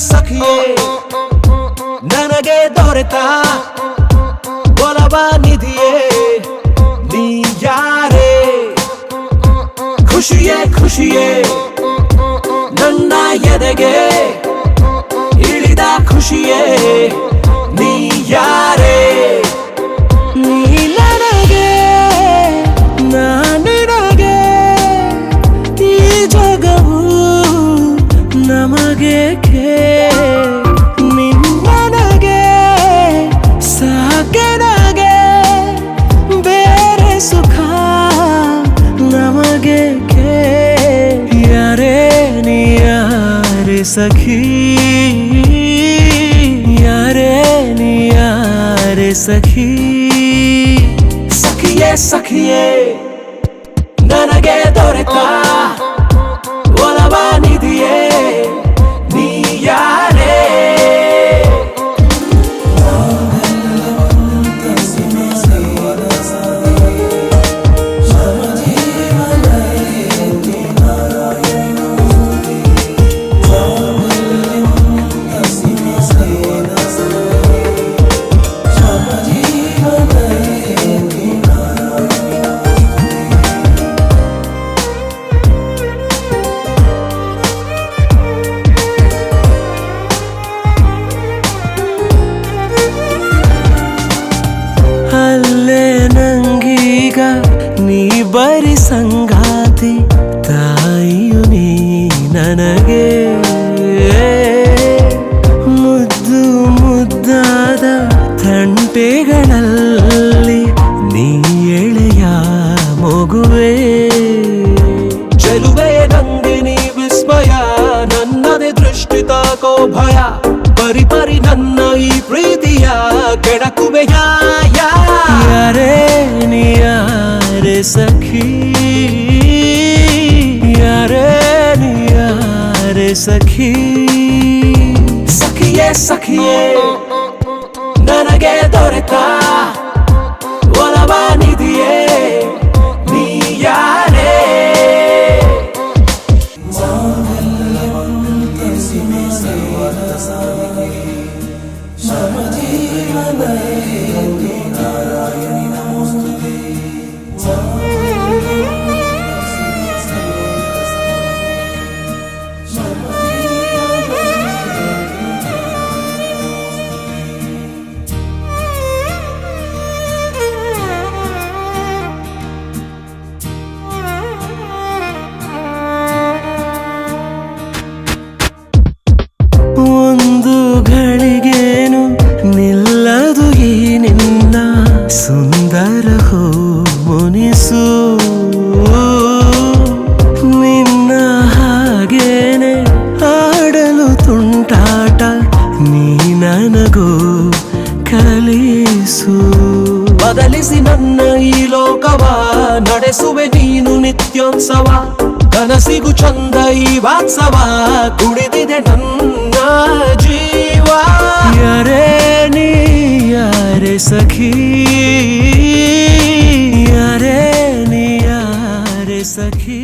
ಸಖಿಯೇ ನನಗೆ ದೊರೆತ ಒಲವ ನಿಧಿಯೇ ನೀ ಯಾರೇ ಖುಷಿಯೇ ಖುಷಿಯೇ ನನ್ನ ಎದೆಗೆ ಇಳಿದ ಖುಷಿಯೇ ನೀ ಯಾರೇ ನೀ ನನಗೆ ನಾನಿನಗೆ ಈ ಜಗವು ನಮಗೇಕೆ ನಿನ್ನನಗೆ ಸಾಕೆನಗೆ ಬೇರೆ ಸುಖ ನಮಗೇಕೆ ಯಾರೇ ನೀ ಯಾರೇ ಸಖಿ ಯಾರೇ ನೀ ಯಾರೇ ಸಖಿ ಸಖಿಯೇ ಸಖಿಯೇ ನನಗೆ ದೊರೆತ ಒಲವ ನಿಧಿಯೇ ನೀ ಯಾರೇ ಅಲ್ಲೇ ನಂಗೀಗ ನೀ ಬರಿ ಸಂಗಾತಿ ತಾಯಿಯು ನೀ ನನಗೆ ಮುದ್ದು ಮುದ್ದಾದ ತಂಟೆಗಳಲ್ಲಿ ನೀ ಎಳೆಯ ಮಗುವೆ ಚೆಲುವೆ ನಂದಿನಿ ವಿಸ್ಮಯ ನನ್ನದೇ ದೃಷ್ಟಿ ತಾಕೋ ಭಯ ಪರಿ ಪರಿ ನನ್ನ ಈ ಪ್ರೀತಿಯ ಕೆಡಕುವೆಯ ಯಾರೇ ನೀ ಯಾರೇ ಸಖಿ ಯಾರೇ ನೀ ಯಾರೇ ಸಖಿ ಸಖಿಯೇ ಸಖಿಯೇ ನನಗೆ ದೊರೆತ ಒಲವ ನಿಧಿಯೇ ನೀ ಯಾರೇ ಒಂದು ಘಳಿಗೇನು ನಿಲ್ಲದು ಈ ನಿನ್ನ ಸುಂದರ ಹೋ ಮುನಿಸು ನಿನ್ನ ಹಾಗೇನೆ ಆಡಲು ತುಂಟಾಟ ನೀ ನನಗೂ ಕಲಿಸು ಬದಲಿಸಿ ನನ್ನ ಈ ಲೋಕವ ನಡೆಸುವೆ ನೀನು ನಿತ್ಯೋತ್ಸವ ಕನಸಿಗೂ ಚಂದ ಈ ವಾತ್ಸವ ಕುಡಿದಿದೆ ನನ್ನ ಜೀವ ಯಾರೇ ನೀ ಯಾರೇ ಸಖಿ ಯಾರೇ ನೀ ಯಾರೇ ಸಖಿ